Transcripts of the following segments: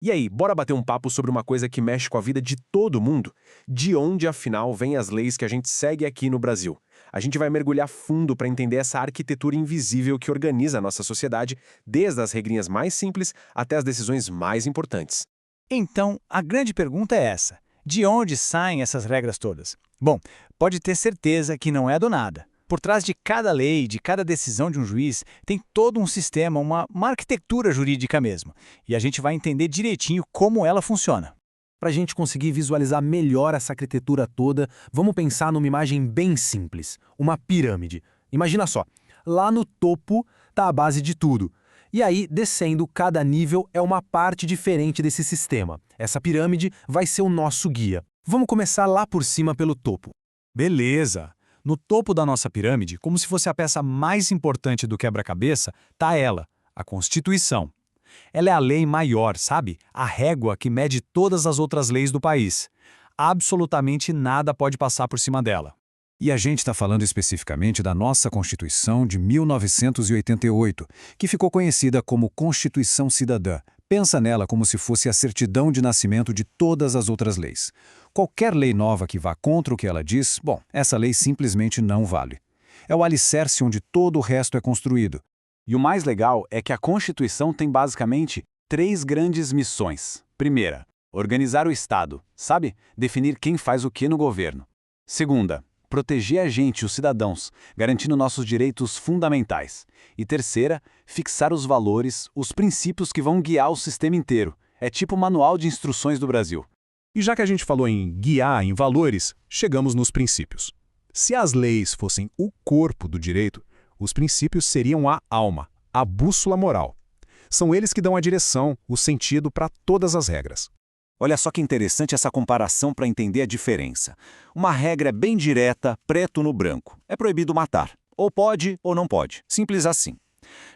E aí, bora bater um papo sobre uma coisa que mexe com a vida de todo mundo? De onde, afinal, vêm as leis que a gente segue aqui no Brasil? A gente vai mergulhar fundo para entender essa arquitetura invisível que organiza a nossa sociedade, desde as regrinhas mais simples até as decisões mais importantes. Então, a grande pergunta é essa: de onde saem essas regras todas? Bom, pode ter certeza que não é do nada. Por trás de cada lei, de cada decisão de um juiz, tem todo um sistema, uma arquitetura jurídica mesmo. E a gente vai entender direitinho como ela funciona. Para a gente conseguir visualizar melhor essa arquitetura toda, vamos pensar numa imagem bem simples, uma pirâmide. Imagina só, lá no topo está a base de tudo. E aí, descendo, cada nível é uma parte diferente desse sistema. Essa pirâmide vai ser o nosso guia. Vamos começar lá por cima pelo topo. Beleza! No topo da nossa pirâmide, como se fosse a peça mais importante do quebra-cabeça, está ela, a Constituição. Ela é a lei maior, sabe? A régua que mede todas as outras leis do país. Absolutamente nada pode passar por cima dela. E a gente está falando especificamente da nossa Constituição de 1988, que ficou conhecida como Constituição Cidadã. Pensa nela como se fosse a certidão de nascimento de todas as outras leis. Qualquer lei nova que vá contra o que ela diz, bom, essa lei simplesmente não vale. É o alicerce onde todo o resto é construído. E o mais legal é que a Constituição tem basicamente três grandes missões. Primeira, organizar o Estado, sabe? Definir quem faz o que no governo. Segunda, proteger a gente, os cidadãos, garantindo nossos direitos fundamentais. E terceira, fixar os valores, os princípios que vão guiar o sistema inteiro. É tipo o manual de instruções do Brasil. E já que a gente falou em guiar, em valores, chegamos nos princípios. Se as leis fossem o corpo do direito, os princípios seriam a alma, a bússola moral. São eles que dão a direção, o sentido para todas as regras. Olha só que interessante essa comparação para entender a diferença. Uma regra bem direta, preto no branco. É proibido matar. Ou pode ou não pode. Simples assim.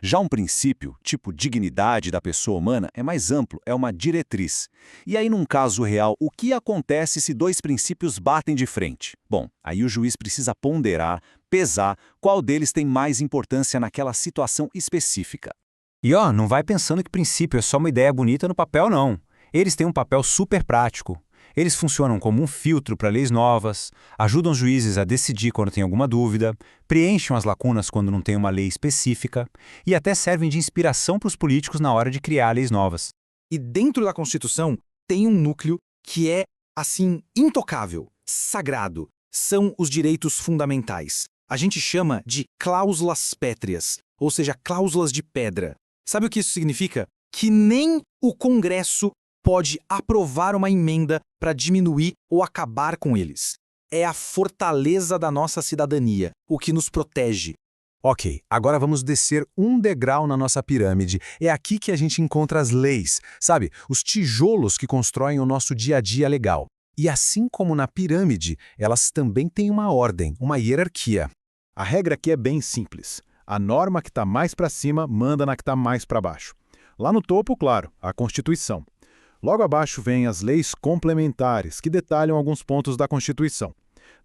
Já um princípio, tipo dignidade da pessoa humana, é mais amplo, é uma diretriz. E aí, num caso real, o que acontece se dois princípios batem de frente? Bom, aí o juiz precisa ponderar, pesar qual deles tem mais importância naquela situação específica. E não vai pensando que princípio é só uma ideia bonita no papel, não. Eles têm um papel super prático. Eles funcionam como um filtro para leis novas, ajudam os juízes a decidir quando tem alguma dúvida, preenchem as lacunas quando não tem uma lei específica e até servem de inspiração para os políticos na hora de criar leis novas. E dentro da Constituição tem um núcleo que é, assim, intocável, sagrado. São os direitos fundamentais. A gente chama de cláusulas pétreas, ou seja, cláusulas de pedra. Sabe o que isso significa? Que nem o Congresso pode aprovar uma emenda para diminuir ou acabar com eles. É a fortaleza da nossa cidadania, o que nos protege. Ok, agora vamos descer um degrau na nossa pirâmide. É aqui que a gente encontra as leis, sabe? Os tijolos que constroem o nosso dia a dia legal. E assim como na pirâmide, elas também têm uma ordem, uma hierarquia. A regra aqui é bem simples. A norma que está mais para cima manda na que está mais para baixo. Lá no topo, claro, a Constituição. Logo abaixo vêm as leis complementares, que detalham alguns pontos da Constituição.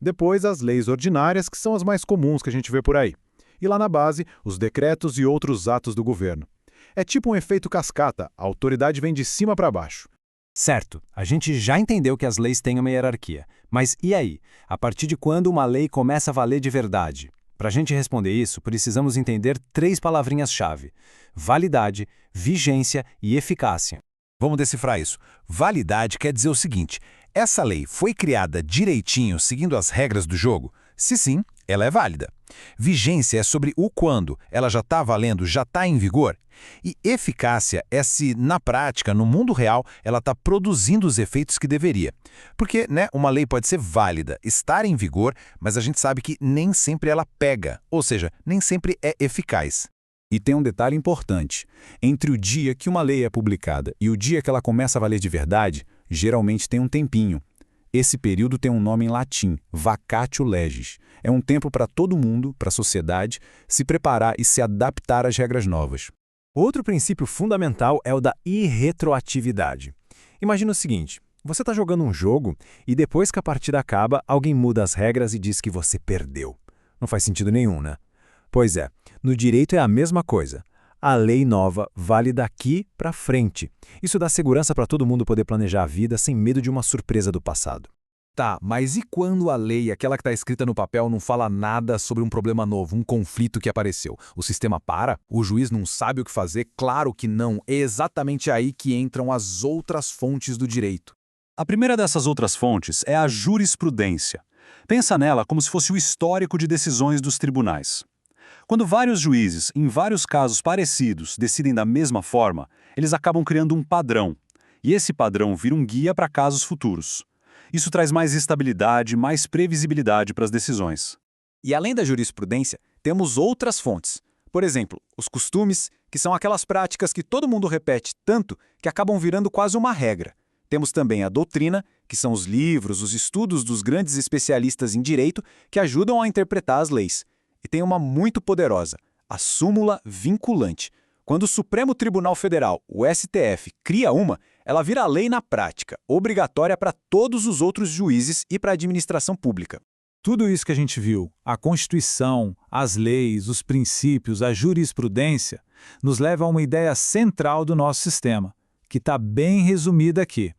Depois, as leis ordinárias, que são as mais comuns que a gente vê por aí. E lá na base, os decretos e outros atos do governo. É tipo um efeito cascata, a autoridade vem de cima para baixo. Certo, a gente já entendeu que as leis têm uma hierarquia. Mas e aí? A partir de quando uma lei começa a valer de verdade? Para a gente responder isso, precisamos entender três palavrinhas-chave: validade, vigência e eficácia. Vamos decifrar isso. Validade quer dizer o seguinte: essa lei foi criada direitinho, seguindo as regras do jogo? Se sim, ela é válida. Vigência é sobre o quando, ela já está valendo, já está em vigor. E eficácia é se, na prática, no mundo real, ela está produzindo os efeitos que deveria. Porque, uma lei pode ser válida, estar em vigor, mas a gente sabe que nem sempre ela pega, ou seja, nem sempre é eficaz. E tem um detalhe importante. Entre o dia que uma lei é publicada e o dia que ela começa a valer de verdade, geralmente tem um tempinho. Esse período tem um nome em latim, vacatio legis. É um tempo para todo mundo, para a sociedade, se preparar e se adaptar às regras novas. Outro princípio fundamental é o da irretroatividade. Imagina o seguinte: você está jogando um jogo e depois que a partida acaba, alguém muda as regras e diz que você perdeu. Não faz sentido nenhum, né? Pois é, no direito é a mesma coisa. a lei nova vale daqui para frente. Isso dá segurança para todo mundo poder planejar a vida sem medo de uma surpresa do passado. Tá, mas e quando a lei, aquela que está escrita no papel, não fala nada sobre um problema novo, um conflito que apareceu? O sistema para? O juiz não sabe o que fazer? Claro que não. É exatamente aí que entram as outras fontes do direito. A primeira dessas outras fontes é a jurisprudência. Pensa nela como se fosse o histórico de decisões dos tribunais. Quando vários juízes, em vários casos parecidos, decidem da mesma forma, eles acabam criando um padrão. E esse padrão vira um guia para casos futuros. Isso traz mais estabilidade, mais previsibilidade para as decisões. E além da jurisprudência, temos outras fontes. Por exemplo, os costumes, que são aquelas práticas que todo mundo repete tanto que acabam virando quase uma regra. Temos também a doutrina, que são os livros, os estudos dos grandes especialistas em direito que ajudam a interpretar as leis. E tem uma muito poderosa, a súmula vinculante. Quando o Supremo Tribunal Federal, o STF, cria uma, ela vira lei na prática, obrigatória para todos os outros juízes e para a administração pública. Tudo isso que a gente viu, a Constituição, as leis, os princípios, a jurisprudência, nos leva a uma ideia central do nosso sistema, que está bem resumida aqui.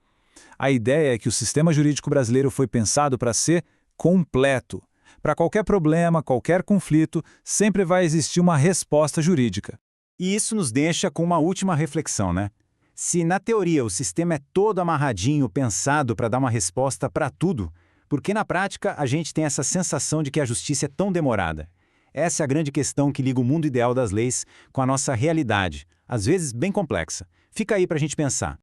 A ideia é que o sistema jurídico brasileiro foi pensado para ser completo. Para qualquer problema, qualquer conflito, sempre vai existir uma resposta jurídica. E isso nos deixa com uma última reflexão, né? Se na teoria o sistema é todo amarradinho, pensado para dar uma resposta para tudo, por que na prática a gente tem essa sensação de que a justiça é tão demorada? Essa é a grande questão que liga o mundo ideal das leis com a nossa realidade, às vezes bem complexa. Fica aí para a gente pensar.